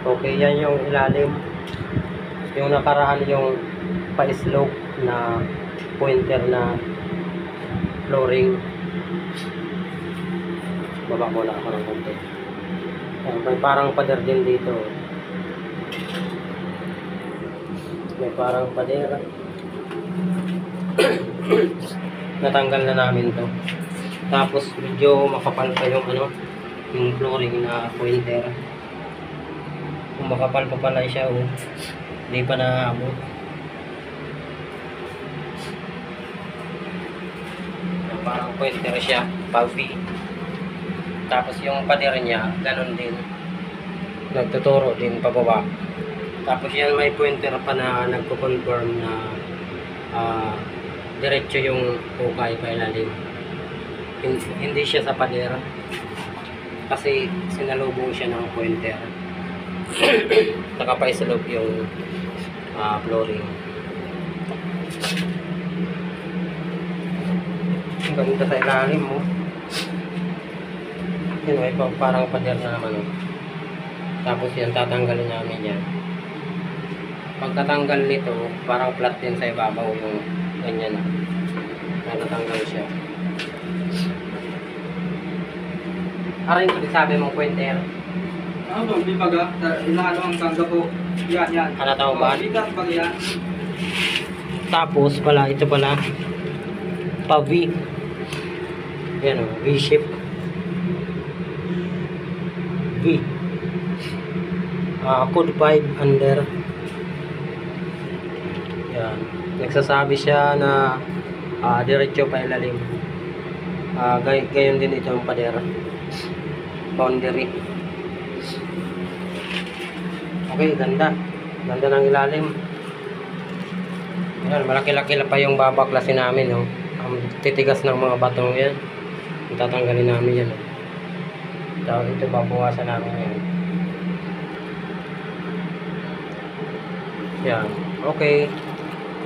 Okay, yan yung ilalim. Yung nakaraan yung pa-slope na pointer na flooring. Baba ko na ako ng konti. May parang pader din dito. May parang pader. Natanggal na namin to. Tapos medyo makapal pa yung yung flooring na pointer. Kung makapal pa pala siya, hindi pa naabot. Parang pointer siya, puffy. Tapos yung pader niya, ganun din. Nagtuturo din pababa. Tapos yan may pointer pa na nagko-confirm na diretso yung hukay pa ilalim. Hindi siya sa pader. Kasi sinalubong siya ng pointer. Nakapaisalog yung flooring. Ang ganda sa ilalim mo. Yun, may parang pader na naman. Tapos yan, tatanggalin namin yan. Pagkatanggal nito, parang flat din sa ibabaw yung ganyan na. Natanggal siya. Aray, sabi mong pointer. Ano, di baga, ilang ang tangga po. Yan. Ano tao ba? Bigat pag yan. Tapos pala, ito pala, pa-V. Yan o, V-shape. V. Code 5 under. Yan. Nagsasabi siya na diretso pa ilalim. Gayon din ito yung pader. Boundary. Okay, ganda. Ganda ng ilalim. Yan, malaki-laki pa yung babaklasin namin. Oh. Ang titigas ng mga batong yan. Tatanggalin namin yan. Oh. Ito babawasan namin yan. Yan. Okay.